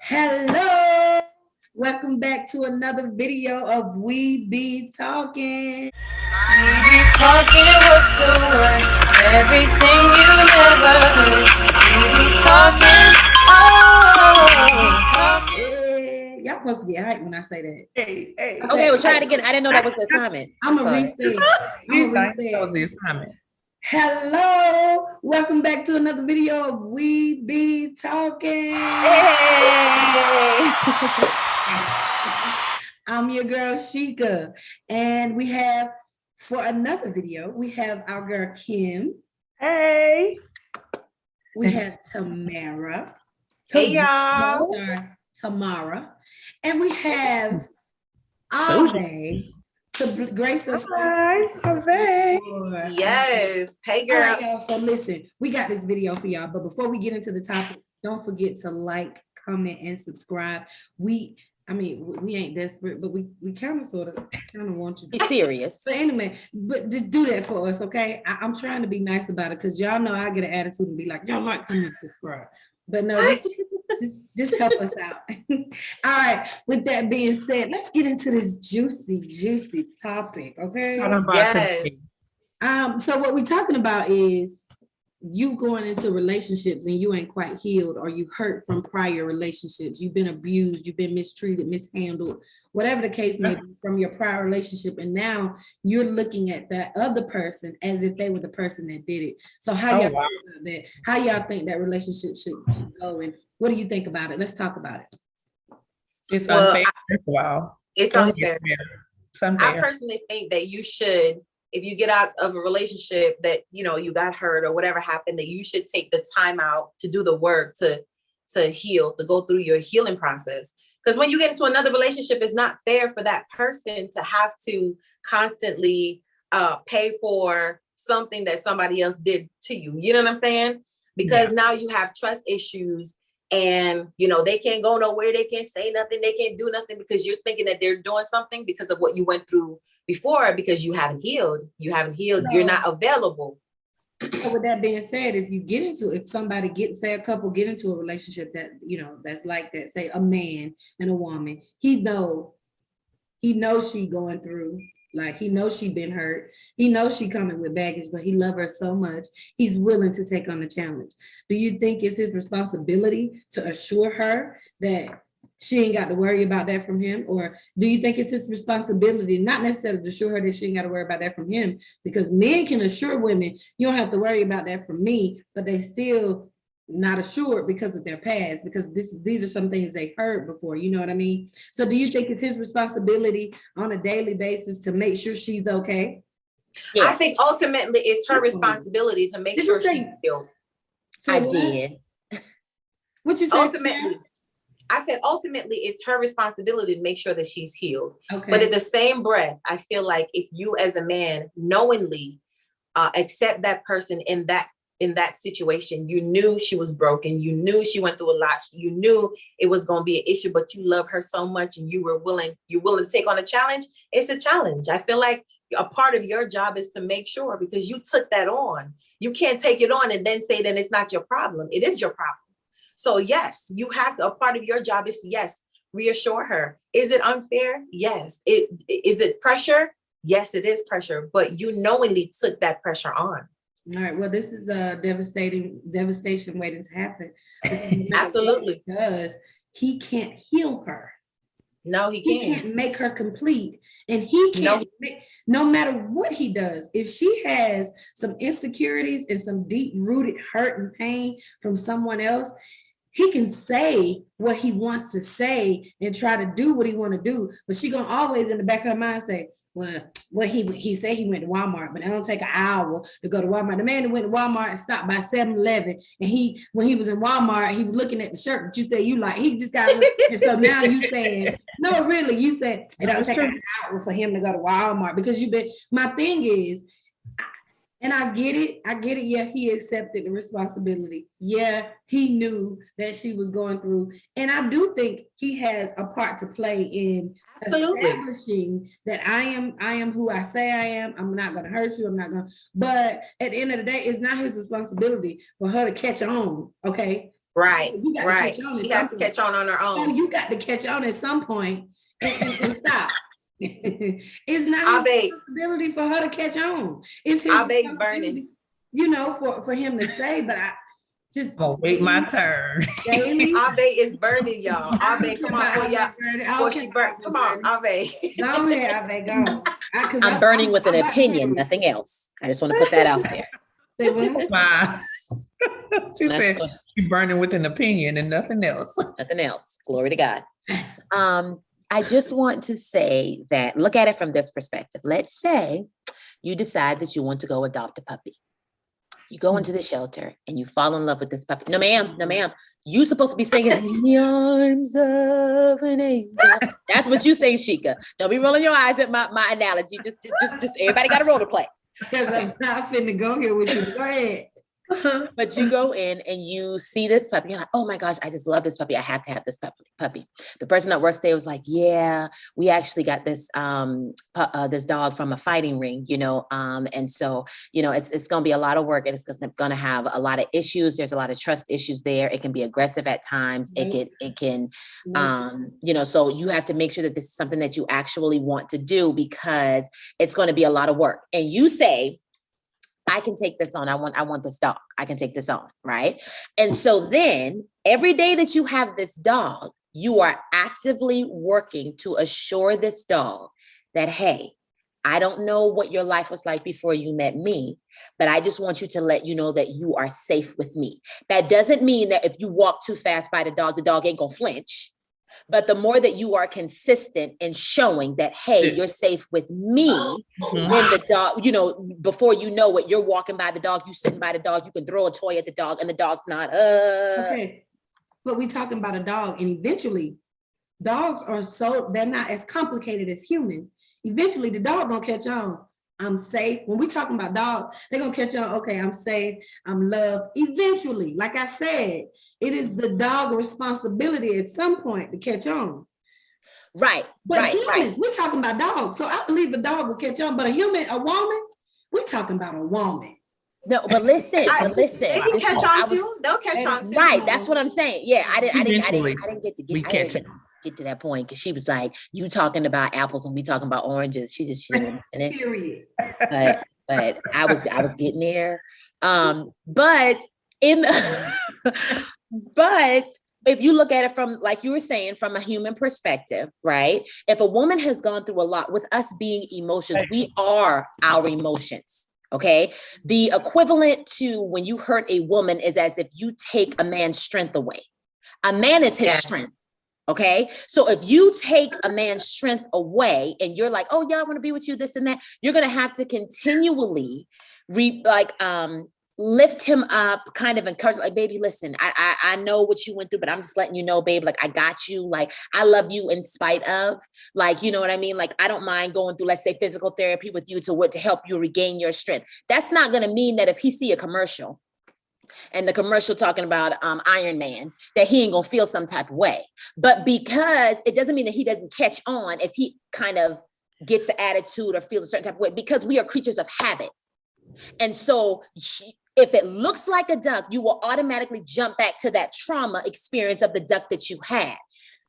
Hello, welcome back to another video of We Be Talking. We be talking, what's the word? Everything you never heard. We be talking, talking. Yeah, y'all supposed to get hyped when I say that. Hey. Okay, we'll try it again. I didn't know that was the assignment. I'm gonna reset. That was the assignment. Hello, welcome back to another video of We Be Talking. Hey! I'm your girl Sheikah, and we have for another video we have our girl Kim. Hey. We have Tamara. Hey, y'all. Sorry, Tamara, and we have Ave to grace us. Hi, Ave. Yes. Hey, All girl. right, y'all. So listen, we got this video for y'all, but before we get into the topic, don't forget to like, comment, and subscribe. We ain't desperate, but we kind of want you to Be serious. So anyway, but just do that for us, okay? I'm trying to be nice about it because y'all know I get an attitude and be like, y'all like, comment, subscribe. But no, just help us out. All right. With that being said, let's get into this juicy topic, okay? Yes. So what we're talking about is you going into relationships and you ain't quite healed, or you hurt from prior relationships. You've been abused, you've been mistreated, mishandled, whatever the case may be from your prior relationship. And now you're looking at that other person as if they were the person that did it. So how y'all think about that? How y'all think that relationship should go? And what do you think about it? Let's talk about it. It's Well, unfair. Wow. It's unfair. It's unfair. I personally think that you should, if you get out of a relationship that, you got hurt or whatever happened, that you should take the time out to do the work to heal, to go through your healing process. Because when you get into another relationship, it's not fair for that person to have to constantly pay for something that somebody else did to you. You know what I'm saying? Because now you have trust issues and, they can't go nowhere. They can't say nothing. They can't do nothing because you're thinking that they're doing something because of what you went through before, because you haven't healed. No. You're not available. So with that being said, if somebody a couple get into a relationship that, that's like that, say a man and a woman, he knows she going through, like he knows she been hurt. He knows she coming with baggage, but he love her so much, he's willing to take on the challenge. Do you think it's his responsibility to assure her that she ain't got to worry about that from him? Or do you think it's his responsibility, not necessarily to assure her that she ain't got to worry about that from him? Because men can assure women, you don't have to worry about that from me, but they still not assured because of their past, because these are some things they've heard before, you know what I mean? So do you think it's his responsibility on a daily basis to make sure she's okay? Yeah. I think ultimately it's her responsibility to make sure she's healed. I did. What you said? Ultimately, I said ultimately it's her responsibility to make sure that she's healed. Okay. But in the same breath, I feel like if you as a man knowingly accept that person in that situation, you knew she was broken, you knew she went through a lot, you knew it was going to be an issue, but you love her so much and you're willing to take on a challenge. It's a challenge. I feel like a part of your job is to make sure, because you took that on. You can't take it on and then say that it's not your problem. It is your problem. So yes, you have to, a part of your job is reassure her. Is it unfair? Yes. Is it pressure? Yes, it is pressure, but you knowingly took that pressure on. All right. Well, this is a devastation waiting to happen. Absolutely. Because he can't heal her. No, he can't make her complete. And he can't no matter what he does. If she has some insecurities and some deep-rooted hurt and pain from someone else, he can say what he wants to say and try to do what he want to do. But she gonna always in the back of her mind say, well, he said he went to Walmart, but it don't take an hour to go to Walmart. The man that went to Walmart and stopped by 7-Eleven, and when he was in Walmart, he was looking at the shirt that you said you like. He just got, and so now you saying, no, really, you said it don't take an hour for him to go to Walmart because you've been. My thing is, and I get it. Yeah, he accepted the responsibility. Yeah, he knew that she was going through. And I do think he has a part to play in establishing that I am who I say I am. I'm not going to hurt you. I'm not going to. But at the end of the day, it's not his responsibility for her to catch on. Okay. Right, You got to right. catch on at She some has to point. catch on her Oh, own. you got to catch on at some point and stop. It's not his Ave, responsibility for her to catch on. It's his Ave's burning. responsibility, you know, for him to say, but I just I'm gonna wait my turn. daily. Ave is burning, y'all. I don't Ave, care come on, about for how y'all. much burning. I Before don't she care burn, about come on, how much Ave. burning. Go ahead, Ave, go. I'm burning with an I'm about to opinion, have a- nothing else. I just want to put that out there. Say what? Wow. She That's said what- she's burning with an opinion and nothing else. Nothing else. Glory to God. I just want to say that look at it from this perspective. Let's say you decide that you want to go adopt a puppy. You go into the shelter and you fall in love with this puppy. No, ma'am, no, ma'am. You supposed to be singing in the arms of an angel. That's what you sing, Sheikah. Don't be rolling your eyes at my analogy. Just everybody got a role to play. Because I'm not finna go here with you. Go ahead. But you go in and you see this puppy. You're like, oh my gosh, I just love this puppy. I have to have this puppy. The person that works there was like, yeah, we actually got this this dog from a fighting ring, you know, and so you know it's going to be a lot of work, and it's going to have a lot of issues. There's a lot of trust issues there. It can be aggressive at times. Right. It can you know, so you have to make sure that this is something that you actually want to do because it's going to be a lot of work. And you say, I can take this on. I want this dog. I can take this on, right? And so then every day that you have this dog, you are actively working to assure this dog that, hey, I don't know what your life was like before you met me, but I just want you to let you know that you are safe with me. That doesn't mean that if you walk too fast by the dog ain't gonna flinch. But the more that you are consistent in showing that, hey, you're safe with me, when the dog, you know, before you know it, you're walking by the dog, you sitting by the dog, you can throw a toy at the dog and the dog's not, Okay. But we talking about a dog, and eventually dogs are they're not as complicated as humans. Eventually the dog gonna catch on. I'm safe. When we talking about dogs, they're gonna catch on. Okay, I'm safe. I'm loved. Eventually, like I said, it is the dog responsibility at some point to catch on. Right. But humans, we're talking about dogs. So I believe a dog will catch on, but a woman, we're talking about a woman. No, but listen, They can catch on too. They'll catch on too. Right, that's what I'm saying. Yeah, I didn't get Catch it. get to that point because she was like, you talking about apples and we talking about oranges. She didn't finish. Period. But I was getting there. But if you look at it from, like you were saying, from a human perspective, right? If a woman has gone through a lot, with us being emotions, we are our emotions. Okay. The equivalent to when you hurt a woman is as if you take a man's strength away. A man is his strength. Okay. So if you take a man's strength away and you're like, oh yeah, I want to be with you, this and that, you're going to have to continually lift him up, kind of encourage, like, baby, listen, I know what you went through, but I'm just letting you know, babe, like, I got you. Like, I love you in spite of, like, you know what I mean? Like, I don't mind going through, let's say, physical therapy with you to help you regain your strength. That's not going to mean that if he see a commercial and the commercial talking about Iron Man, that he ain't gonna feel some type of way. But because it doesn't mean that he doesn't catch on if he kind of gets an attitude or feels a certain type of way, because we are creatures of habit. And so if it looks like a duck, you will automatically jump back to that trauma experience of the duck that you had.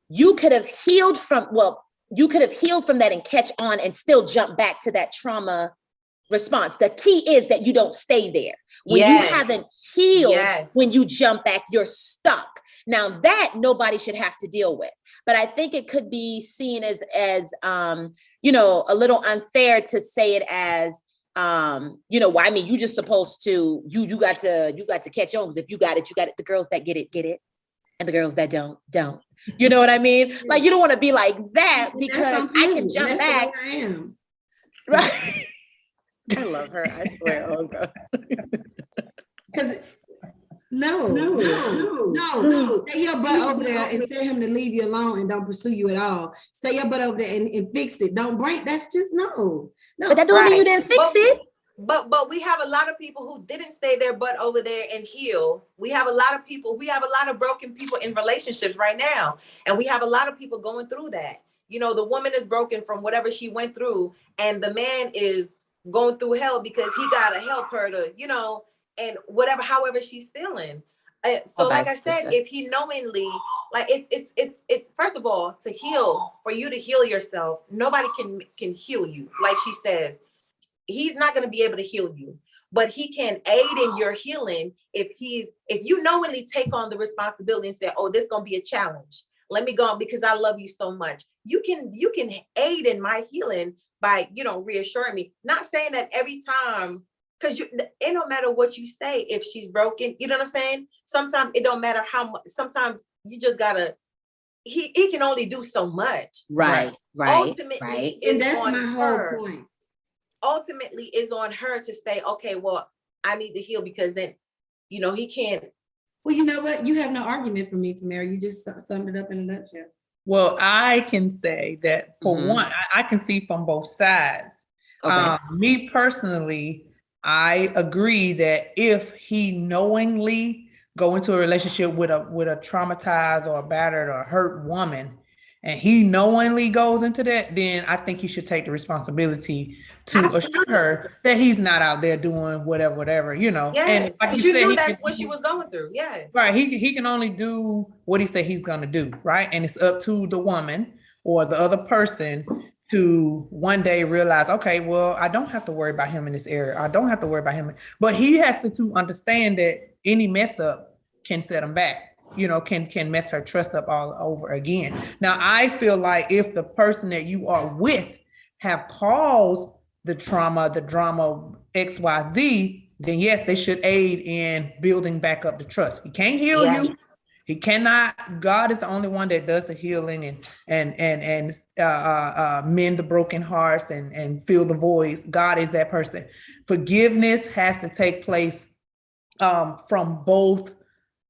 You could have healed from that and catch on and still jump back to that trauma response. The key is that you don't stay there. When you haven't healed, when you jump back, you're stuck. Now that nobody should have to deal with. But I think it could be seen as you know, a little unfair to say it as, you know, I mean, you just supposed to, you got to catch on, because if you got it, you got it. The girls that get it. And the girls that don't. You know what I mean? Like, you don't want to be like that, because I can jump back. I am. Right. I love her. I swear. Oh God. Because no. Stay your butt over there and tell him to leave you alone and don't pursue you at all. Stay your butt over there and fix it. Don't break. That's just no. But that don't mean you didn't fix it. But we have a lot of people who didn't stay their butt over there and heal. We have a lot of broken people in relationships right now. And we have a lot of people going through that. You know, the woman is broken from whatever she went through, and the man is going through hell because he got to help her to, you know, and however she's feeling. So Okay, like I said, good. if he knowingly, like it's first of all, to heal, for you to heal yourself, nobody can heal you. Like she says, he's not going to be able to heal you, but he can aid in your healing if you knowingly take on the responsibility and say, oh, this is going to be a challenge. Let me go on because I love you so much. You can aid in my healing by, reassuring me. Not saying that every time, because it don't matter what you say if she's broken. You know what I'm saying? Sometimes it don't matter how much. Sometimes you just gotta. He can only do so much. Right. Ultimately, And it's that's on my her. whole point. Ultimately, is on her to say, okay, well, I need to heal because then, he can't. Well, you know what? You have no argument for me, Tamara. You just summed it up in a nutshell. Well, I can say that for one, I can see from both sides. Okay. Me personally, I agree that if he knowingly go into a relationship with a traumatized or a battered or hurt woman, and he knowingly goes into that, then I think he should take the responsibility to assure her that he's not out there doing whatever, Yes, And like because you you said, knew that's what she was going through. Yes. right. He can only do what he said he's gonna do, right? And it's up to the woman or the other person to one day realize, okay, well, I don't have to worry about him in this area. I don't have to worry about him. But he has to understand that any mess up can set him back. Can mess her trust up all over again. Now, I feel like if the person that you are with have caused the trauma, the drama, XYZ, then yes, they should aid in building back up the trust. He can't heal you. He cannot. God is the only one that does the healing and mend the broken hearts and fill the voids. God is that person. Forgiveness has to take place from both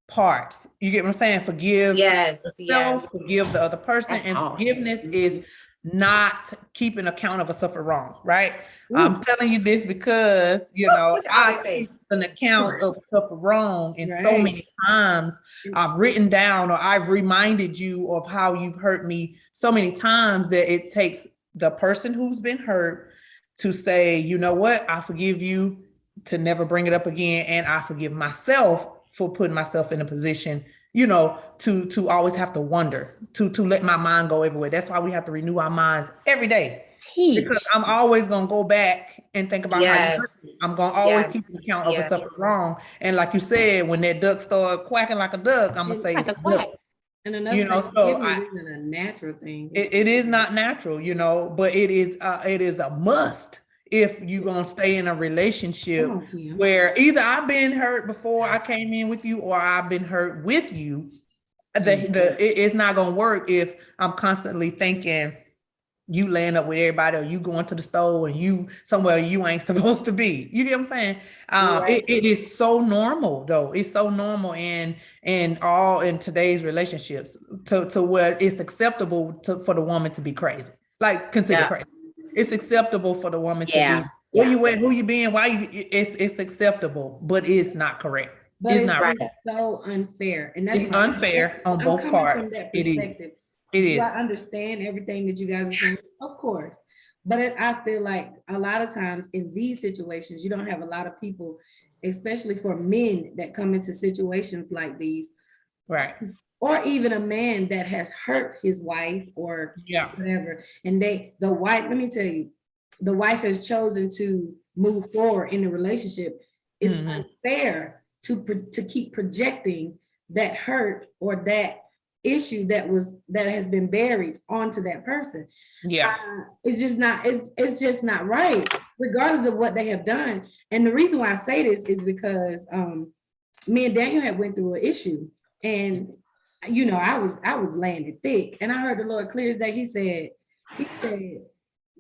parts. You get what I'm saying? Forgive yourself, forgive the other person, and forgiveness is not keeping account of a suffered wrong, right? I'm telling you this because I keep an account of suffered wrong, and so many times I've written down or I've reminded you of how you've hurt me so many times that it takes the person who's been hurt to say, you know what, I forgive you, to never bring it up again, and I forgive myself for putting myself in a position, to always have to wonder, to let my mind go everywhere. That's why we have to renew our minds every day. Because I'm always gonna go back and think about how you hurt me. I'm gonna always keep an account of a suffered wrong. And like you said, when that duck started quacking like a duck, I'm gonna say it's a duck. And another thing, forgiveness isn't a natural thing. It is not natural, but it is a must if you're gonna stay in a relationship where either I've been hurt before I came in with you or I've been hurt with you. It's not gonna work if I'm constantly thinking you laying up with everybody or you going to the store and you somewhere you ain't supposed to be. You get what I'm saying? It is so normal though. It's so normal in today's relationships to where it's acceptable for the woman to be crazy, like considered crazy. It's acceptable for the woman to be where you at, who you been, why you. It's acceptable, but it's not correct. But it's not right. So unfair, and that's unfair on both parts. From that perspective. It is. I understand everything that you guys are saying, of course, but I feel like a lot of times in these situations, you don't have a lot of people, especially for men that come into situations like these, right? Or even a man that has hurt his wife or whatever, and the wife. Let me tell you, the wife has chosen to move forward in the relationship. It's unfair to keep projecting that hurt or that issue that has been buried onto that person. It's just not right, regardless of what they have done. And the reason why I say this is because me and Daniel had went through an issue, and I was laying it thick, and I heard the Lord clear as day. He said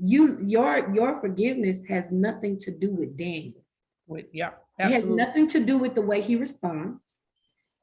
your forgiveness has nothing to do with Daniel. Absolutely. It has nothing to do with the way he responds.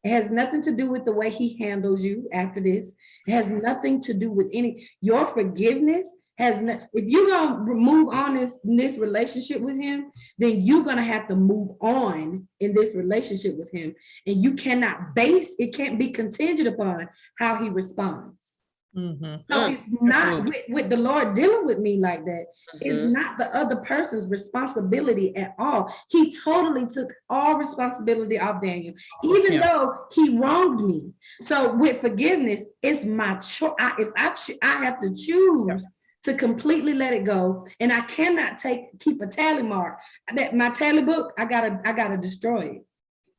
It has nothing to do with the way he handles you after this. It has nothing to do with your forgiveness if you're gonna move on in this relationship with him, then you're gonna have to move on in this relationship with him. And you cannot it can't be contingent upon how he responds. Mhm. So it's not Absolutely. with the Lord dealing with me like that. It's Mhm. not the other person's responsibility at all. He totally took all responsibility off Daniel, even Yeah. though he wronged me. So with forgiveness, it's my choice. I have to choose to completely let it go, and I cannot keep a tally mark. That my tally book, I gotta destroy it.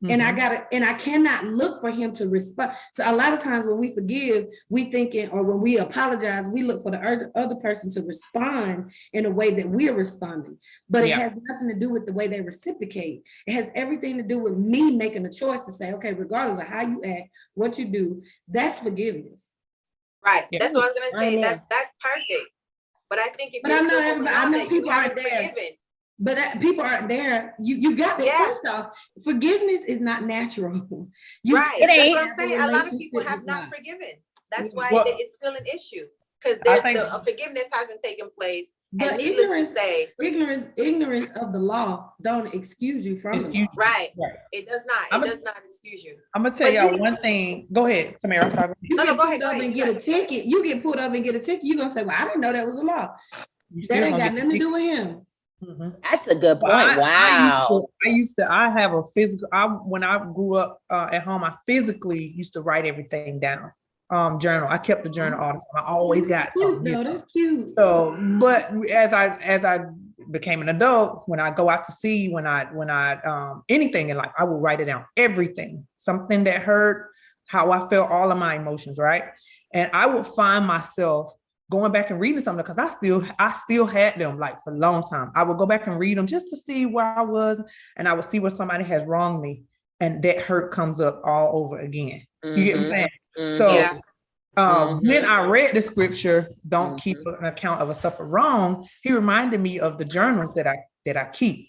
And Mhm. I cannot look for him to respond. So a lot of times when we forgive, we thinking, or when we apologize, we look for the other person to respond in a way that we're responding. But it Yeah. has nothing to do with the way they reciprocate. It has everything to do with me making a choice to say, okay, regardless of how you act, what you do, that's forgiveness. Right. Yeah. That's what I was gonna say. Amen. That's perfect. But I think if But you're I know still moving everybody, I on, know that you people aren't haven't there. forgiven. But people aren't there. You got it. Yeah. First off, forgiveness is not natural. You Right. It That's ain't. what I'm have saying. A lot of people relationship have with not God. forgiven. That's Yeah. why Well, it's still an issue. Because I there's think forgiveness hasn't taken place. But And needless to say, ignorance of the law don't excuse you from it's the huge. law. right. Right. It does not. I'm It gonna does not excuse you. tell But y'all one thing. Go ahead, Tamara. I'm sorry. You No, get go pulled ahead. Go up ahead. and You get got a it. ticket. You get pulled up and get a ticket. You're gonna say, "Well, I didn't know that was a law." You That still ain't gonna got get nothing to do with him. Mhm. That's a good Well, point. Wow. I have a physical, when I grew up at home, I physically used to write everything down. Journal. I kept the journal all the time. I always got That's cute, something. though. That's cute. So, but as I became an adult, when I go out to sea, when I anything in life, I will write it down. Everything, something that hurt, how I felt, all of my emotions, right? And I would find myself going back and reading something because I still had them like for a long time. I would go back and read them just to see where I was, and I would see where somebody has wronged me, and that hurt comes up all over again. You get what I'm saying? So Yeah. when I read the scripture, don't keep Mhm. an account of a suffered wrong, he reminded me of the journals that I keep.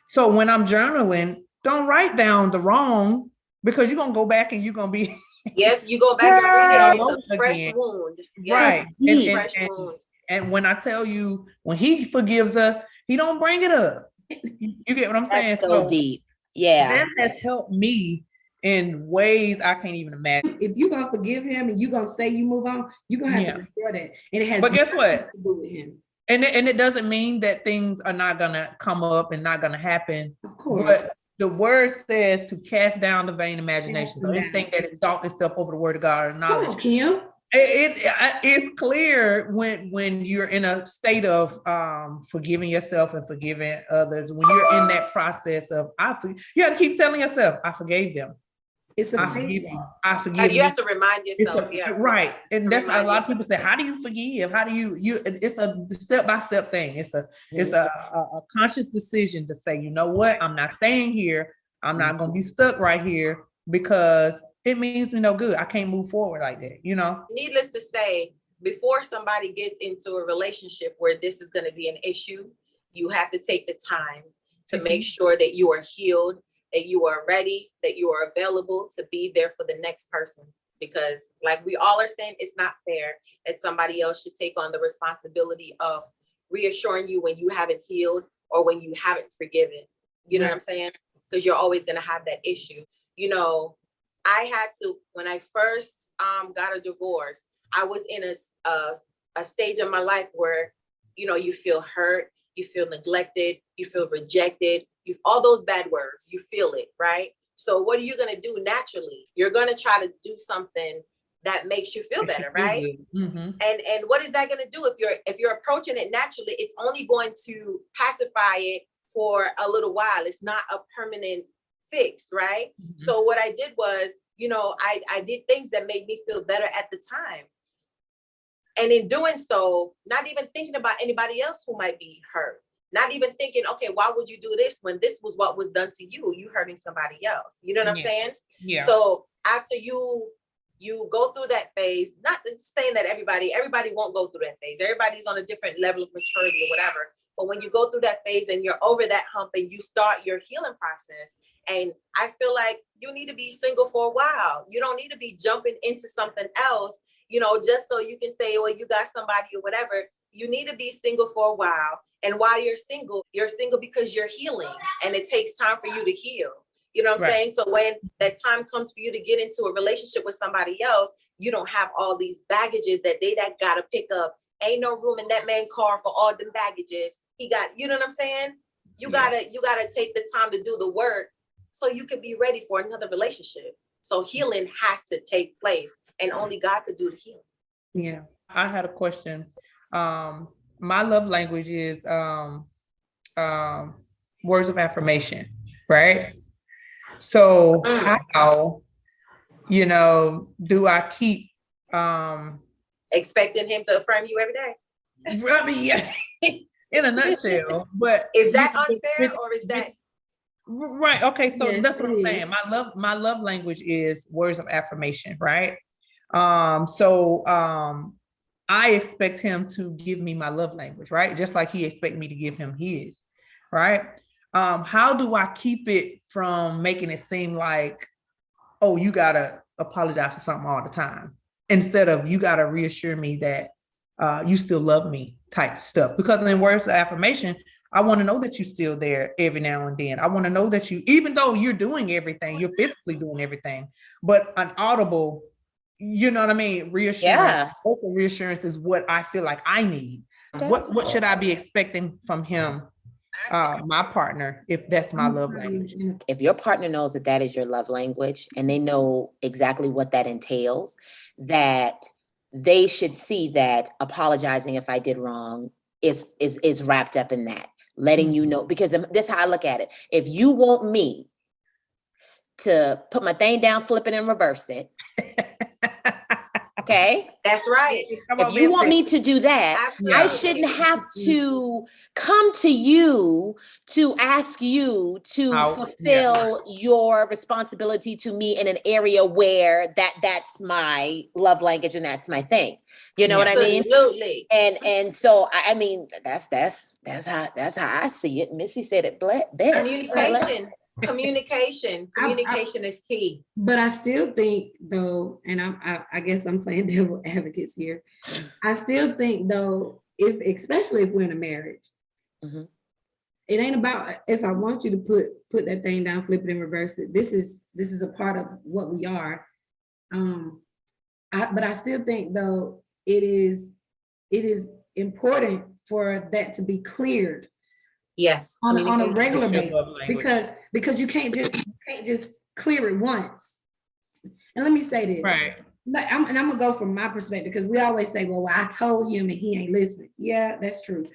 So when I'm journaling, don't write down the wrong because you're gonna go back and you're gonna be Yes, you go back and read it, and all it's a over fresh again. wound. Yeah. Right. Deep. Fresh wound. And when I tell you, when he forgives us, he don't bring it up. You get what I'm saying? That's so deep. Yeah. that has helped me in ways I can't even imagine. If you're gonna forgive him and you're gonna say you move on, you're gonna have Yeah. to destroy that. And it has But guess nothing what? to do with him. And it doesn't mean that things are not gonna come up and not gonna happen. Of course. But the word says to cast down the vain imagination. Cast So them anything down. that exalts itself over the word of God or Come knowledge. on, Kim. It's clear when you're in a state of forgiving yourself and forgiving others. When you're in that process of you have to keep telling yourself, I forgave them. It's a I forgive you. I forgive You you. have to remind yourself. Yeah. Right. And that's how a Remind lot of people say, how do you forgive? How do you it's a step-by-step thing. It's a conscious decision to say, you know what? I'm not staying here. I'm not gonna be stuck right here because it means me no good. I can't move forward like that, you know. Needless to say, before somebody gets into a relationship where this is going to be an issue, you have to take the time to make sure that you are healed, that you are ready, that you are available to be there for the next person. Because like we all are saying, it's not fair that somebody else should take on the responsibility of reassuring you when you haven't healed or when you haven't forgiven. You know what I'm saying? Because you're always going to have that issue. You know, I had to, when I first got a divorce, I was in a stage of my life where, you know, you feel hurt, you feel neglected, you feel rejected, all those bad words, you feel it, right? So what are you going to do naturally? You're going to try to do something that makes you feel better, right? Mm-hmm. And what is that going to do? If you're approaching it naturally, it's only going to pacify it for a little while. It's not a permanent fix, right? Mm-hmm. So what I did was, you know, I did things that made me feel better at the time. And in doing so, not even thinking about anybody else who might be hurt. Not even thinking, okay, why would you do this when this was what was done to you? You hurting somebody else. You know what I'm saying? Yeah. So after you go through that phase, not saying that everybody won't go through that phase. Everybody's on a different level of maturity or whatever. But when you go through that phase and you're over that hump and you start your healing process, and I feel like you need to be single for a while. You don't need to be jumping into something else, you know, just so you can say, well, you got somebody or whatever. You need to be single for a while. And while you're single because you're healing and it takes time for you to heal. You know what I'm saying? So when that time comes for you to get into a relationship with somebody else, you don't have all these baggages that gotta pick up. Ain't no room in that man's car for all them baggages. He got, you know what I'm saying? You gotta take the time to do the work so you can be ready for another relationship. So healing has to take place, and only God could do the healing. Yeah, I had a question. My love language is words of affirmation, right? So how, do I keep expecting him to affirm you every day? I mean, yeah, in a nutshell, but is that unfair or is that right? Okay, so Yes, that's what I'm it saying. is. My love language is words of affirmation, right? I expect him to give me my love language, right? Just like he expect me to give him his, right? How do I keep it from making it seem like, oh, you gotta apologize for something all the time, instead of you gotta reassure me that you still love me type stuff? Because in words of affirmation, I want to know that you're still there every now and then. I want to know that you, even though you're doing everything, you're physically doing everything, but an audible, you know what I mean, reassurance, vocal reassurance is what I feel like I need. What should I be expecting from him, my partner, if that's my love language? If your partner knows that that is your love language and they know exactly what that entails, that they should see that apologizing if I did wrong is wrapped up in that, letting you know, because this is how I look at it. If you want me to put my thing down, flip it and reverse it, okay? That's right. If you want me to do that, Absolutely. I shouldn't have to come to you to ask you to fulfill your responsibility to me in an area where that's my love language and that's my thing. You know what I mean? Absolutely. And so I mean that's how I see it. Missy said it best. Communication is key. But I still think though, and I guess I'm playing devil advocates here. I still think though, especially if we're in a marriage, it ain't about if I want you to put that thing down, flip it and reverse it. This is a part of what we are. But I still think though it is important for that to be cleared. Yes, on a regular basis, because you can't just clear it once. And let me say this, right? I'm gonna go from my perspective, because we always say, well, I told him and he ain't listening. Yeah, that's true.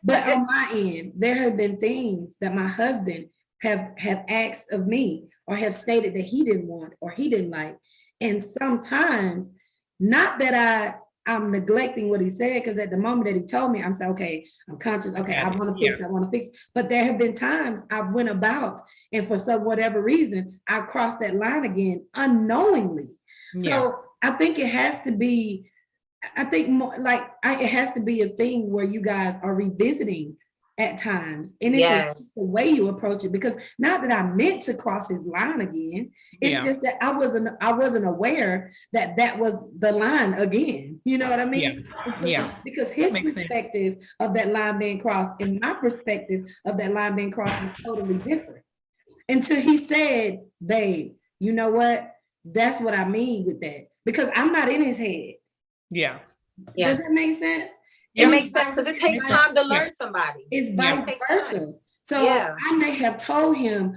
But on my end, there have been things that my husband have asked of me or have stated that he didn't want or he didn't like. And sometimes, not that I'm neglecting what he said, because at the moment that he told me, I'm saying, okay, I'm conscious. Okay, I want to fix it. I want to fix it. But there have been times I went about, and for whatever reason, I crossed that line again unknowingly. So I think it has to be, it has to be a thing where you guys are revisiting at times, and it's the way you approach it, because not that I meant to cross his line again, it's just that I wasn't aware that was the line again. You know what I mean? Because his perspective of that line being crossed and my perspective of that line being crossed was totally different, until he said, babe, you know what, that's what I mean with that, because I'm not in his head. Does that make sense? It makes sense, because it takes time to learn somebody. It's vice versa. So I may have told him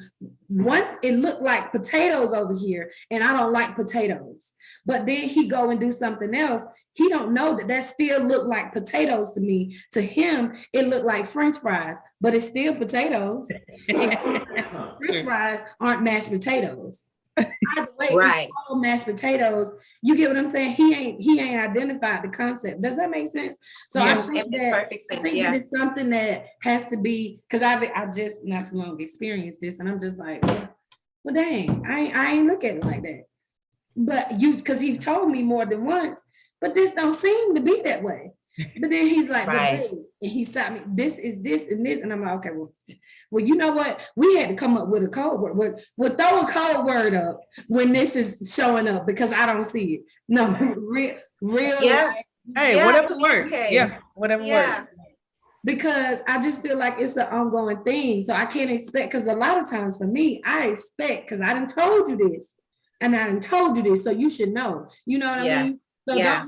it looked like potatoes over here, and I don't like potatoes. But then he go and do something else. He don't know that still look like potatoes to me. To him, it looked like French fries, but it's still potatoes. French fries aren't mashed potatoes. Either way, right? All mashed potatoes. You get what I'm saying? He ain't identified the concept. Does that make sense? So I think that perfect sense. I think it is something that has to be, because I just not too long experienced this, and I'm just like, well, dang, I ain't look at it like that. But because he told me more than once, but this don't seem to be that way. But then he's like, right. Well, and he stopped me. This is this and this, and I'm like, okay, well, you know what? We had to come up with a code word. We'll throw a code word up when this is showing up, because I don't see it. No, real. Yeah. Hey, whatever works. Okay. Yeah, whatever works. Because I just feel like it's an ongoing thing. So I can't expect, because a lot of times for me, I expect, because I done told you this. and I done told you this, so you should know. You know what Yeah. I mean? So Yeah.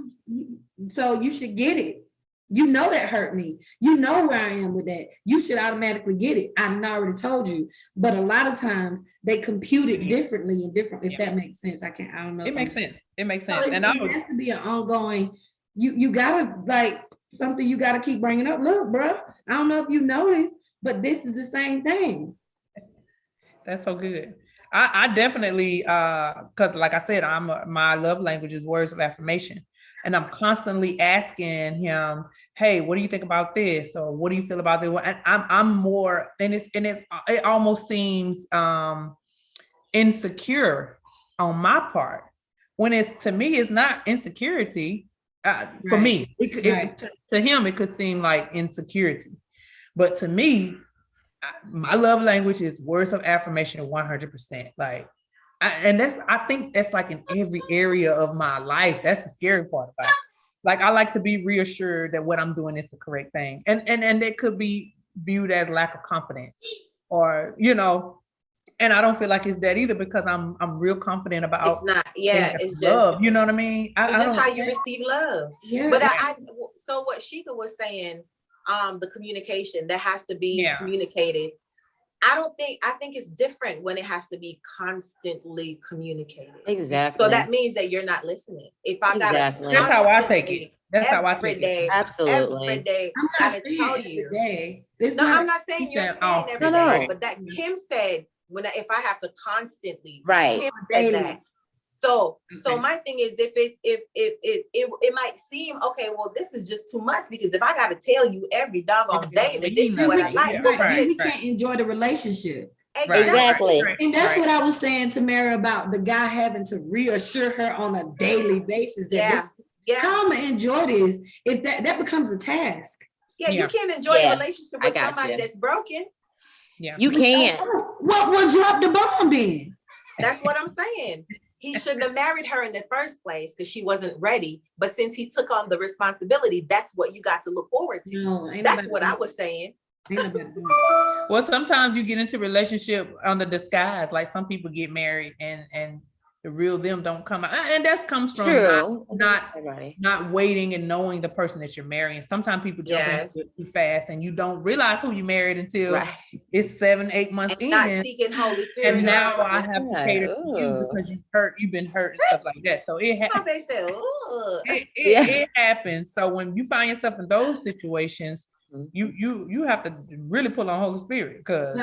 so you should get it. You know that hurt me. You know where I am with that. You should automatically get it. I already told you. But a lot of times they compute it differently and different. If that makes sense, I don't know. It makes sense. It makes So sense. And it has to be an ongoing. You gotta like something. You gotta keep bringing up. Look, bro. I don't know if you noticed, but this is the same thing. That's so good. I definitely, because like I said, my love language is words of affirmation. And I'm constantly asking him, hey, what do you think about this? Or what do you feel about this? And I'm more, and it almost seems insecure on my part. When to me, it's not insecurity. For me, to him, it could seem like insecurity. But to me, my love language is words of affirmation 100%. Like, I think that's like in every area of my life. That's the scary part about it. Like, I like to be reassured that what I'm doing is the correct thing. And it could be viewed as lack of confidence or, and I don't feel like it's that either because I'm real confident about it's not, it's just love. You know what I mean? It's just how you receive love. Yeah. But so what Sheikah was saying, the communication that has to be communicated. I think it's different when it has to be constantly communicated. Exactly. So that means that you're not listening. If I got that's how I take it. That's how I take it. Absolutely. Every day, I'm not saying tell you. I'm not saying you're saying every day, but that Kim said if I have to constantly, Kim said that. So my thing is, if it might seem okay, well, this is just too much because if I got to tell you every doggone day that this is what I like, we can't enjoy the relationship. Exactly. And that's what I was saying to Mary about the guy having to reassure her on a daily basis that how I'm gonna enjoy this if that becomes a task. You can't enjoy a relationship with somebody that's broken. You can't. What drop the bomb then? That's what I'm saying. He shouldn't have married her in the first place because she wasn't ready. But since he took on the responsibility, that's what you got to look forward to. No, that's what I was saying. Well, sometimes you get into relationship on the disguise. Like some people get married and the real them don't come out. And that comes from not waiting and knowing the person that you're marrying. Sometimes people jump into it too fast and you don't realize who you married until it's 7-8 months in. Not seeking Holy Spirit. And now I have to cater to you because you've been hurt and stuff like that. So it happens. So when you find yourself in those situations, you have to really pull on Holy Spirit because.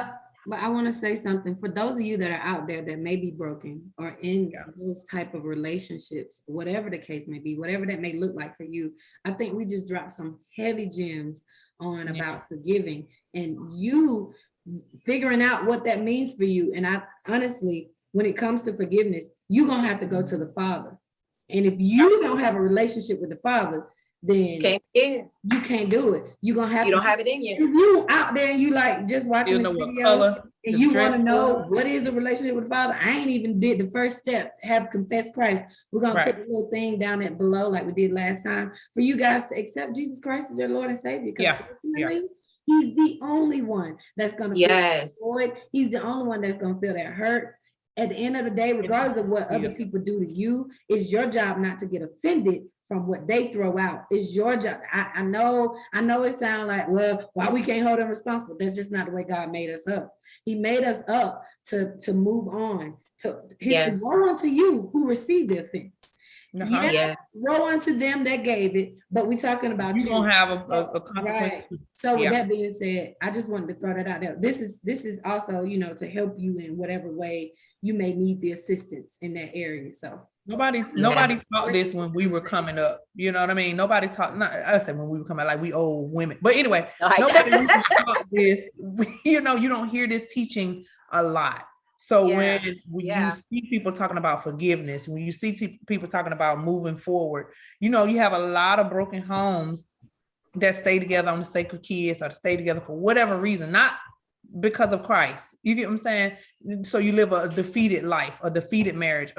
But I want to say something for those of you that are out there that may be broken or in those type of relationships, whatever the case may be, whatever that may look like for you. I think we just dropped some heavy gems on about forgiving and you figuring out what that means for you. And I honestly, when it comes to forgiveness, you're going to have to go to the Father. And if you don't have a relationship with the Father, then you can't do it. You're gonna have don't have it in you. If you out there and you like just watching the video and you want to know what is a relationship with the Father, I ain't even did the first step, have confessed Christ. We're gonna put the little thing down there below like we did last time for you guys to accept Jesus Christ as your Lord and Savior. Because He's the only one that's gonna feel that void. He's the only one that's gonna feel that hurt. At the end of the day, regardless of what other people do to you, it's your job not to get offended from what they throw out. It's your job. I know it sounds like, well, why we can't hold them responsible? That's just not the way God made us up. He made us up to move on. Woe unto you who received the offense. Woe unto them that gave it, but we're talking about you gonna have a consequence. Right. So with that being said, I just wanted to throw that out there. This is also, to help you in whatever way you may need the assistance in that area. So nobody taught this when we were coming up. You know what I mean? Nobody taught. I said when we were coming, like we old women. But anyway, nobody taught this. You don't hear this teaching a lot. So when you see people talking about forgiveness, when you see people talking about moving forward, you have a lot of broken homes that stay together on the sake of kids or stay together for whatever reason, not because of Christ. You get what I'm saying? So you live a defeated life, a defeated marriage,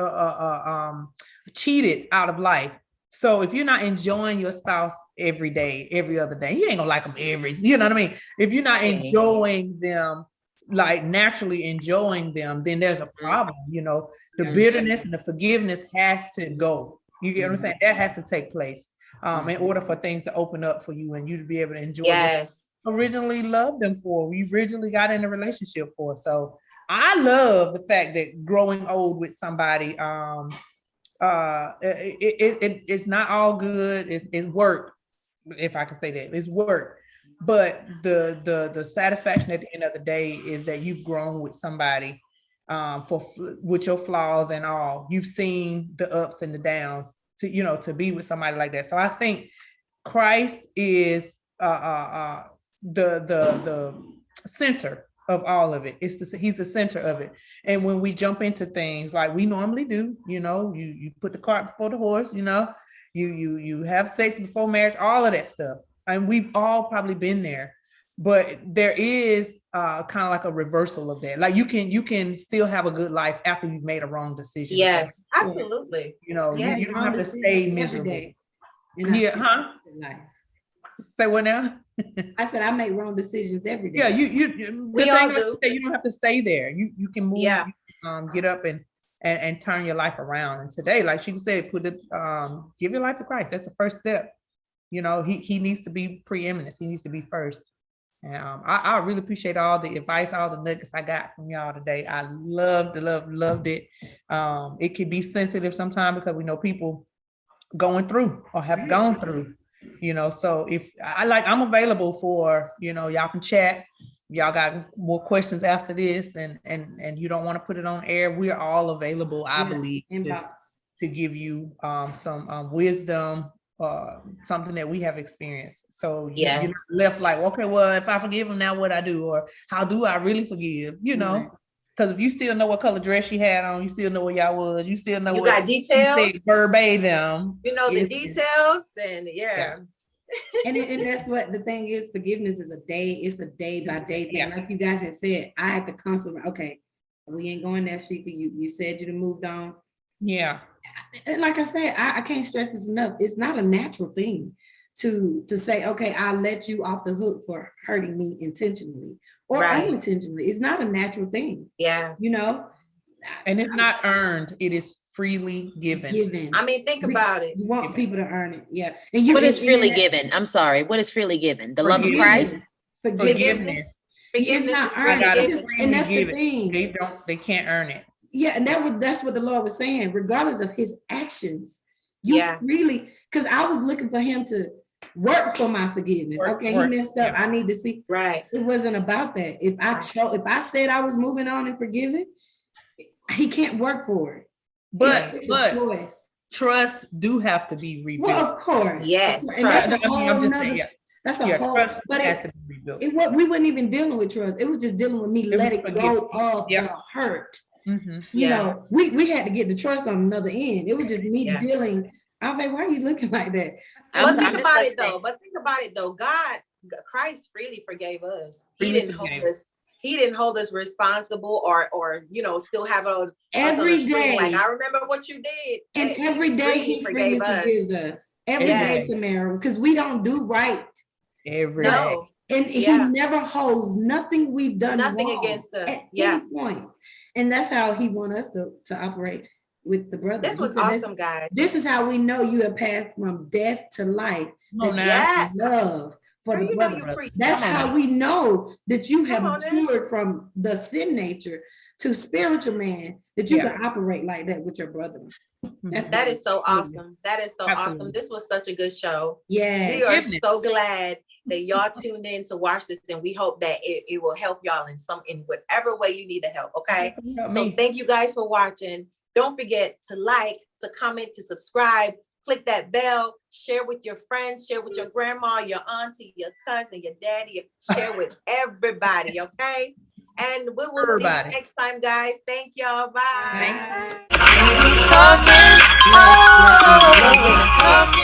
cheated out of life. So if you're not enjoying your spouse every day, every other day, you ain't gonna like them you know what I mean? If you're not enjoying them like naturally enjoying them, then there's a problem. You know, the Yeah. bitterness and the forgiveness has to go. You get what I'm saying? That has to take place in order for things to open up for you and you to be able to enjoy what Yes. you originally loved them for. We originally got in a relationship for. So I love the fact that growing old with somebody, it's not all good. It's work, if I can say that. It's work. But the satisfaction at the end of the day is that you've grown with somebody with your flaws and all. You've seen the ups and the downs to be with somebody like that. So I think Christ is the center of all of it. He's the center of it. And when we jump into things like we normally do, you put the cart before the horse, you have sex before marriage, all of that stuff. And we've all probably been there, but there is kind of like a reversal of that. Like you can still have a good life after you've made a wrong decision. Yes, absolutely. You don't have to stay miserable. Yeah, huh? Say what now? I said I make wrong decisions every day. Yeah, we all do. You don't have to stay there. You can move. Yeah. Get up and turn your life around. And today, like she said, give your life to Christ. That's the first step. He needs to be preeminence. He needs to be first. And I really appreciate all the advice, all the nuggets I got from y'all today. I loved it. It can be sensitive sometimes because we know people going through or have gone through. So if I'm available for, y'all can chat. Y'all got more questions after this and you don't want to put it on air. We're all available, I believe, to give you some wisdom, something that we have experienced. So you're not left like, okay, well, if I forgive him, now what I do, or how do I really forgive, because if you still know what color dress she had on, you still know where y'all was, you still know you got details, verbatim, the details, and and that's what the thing is. Forgiveness is it's a day by day thing. Like you guys had said, I have to constantly, okay, we ain't going there, Sheikah. You said you'd have moved on. Yeah. And like I said, I can't stress this enough. It's not a natural thing to say, okay, I'll let you off the hook for hurting me intentionally or unintentionally. It's not a natural thing. Yeah. And it's not earned. It is freely given. I mean, think about it. You want people to earn it. Yeah. And what is freely given? I'm sorry. What is freely given? The love of Christ? Forgiveness. Forgiveness not is earned. And that's the thing. They can't earn it. Yeah, and that's what the Lord was saying. Regardless of his actions, you really, because I was looking for him to work for my forgiveness. He messed up. I need to see. Right. It wasn't about that. If I said I was moving on and forgiving, he can't work for it. But it's a choice. Trust do have to be rebuilt. Well, of course. Yes. And that's a whole that's a whole. Trust but has to be rebuilt. We weren't even dealing with trust. It was just dealing with me letting go of the hurt. Mm-hmm. We had to get the trust on another end. It was just me dealing. I'm like, why are you looking like that? But think about it though. Christ freely forgave us. He didn't hold us responsible or still have it every day. Like, I remember what you did. And every day he freely forgives us. Every day, Samara, because we don't do right. Every day. And he never holds nothing we've done wrong against us at any point. And that's how he wants us to operate with the brothers. This was awesome, guys. This is how we know you have passed from death to life. Love for the brother. That's how we know that you have matured from the sin nature to spiritual man, that you can operate like that with your brother. That is so awesome. That is so awesome. This was such a good show. Yeah. We are so glad that y'all tuned in to watch this, and we hope that it will help y'all in whatever way you need the help. Okay. So thank you guys for watching. Don't forget to like, to comment, to subscribe, click that bell, share with your friends, share with your grandma, your auntie, your cousin, your daddy, share with everybody. Okay. And we will see you next time, guys. Thank y'all. Bye. We be talking.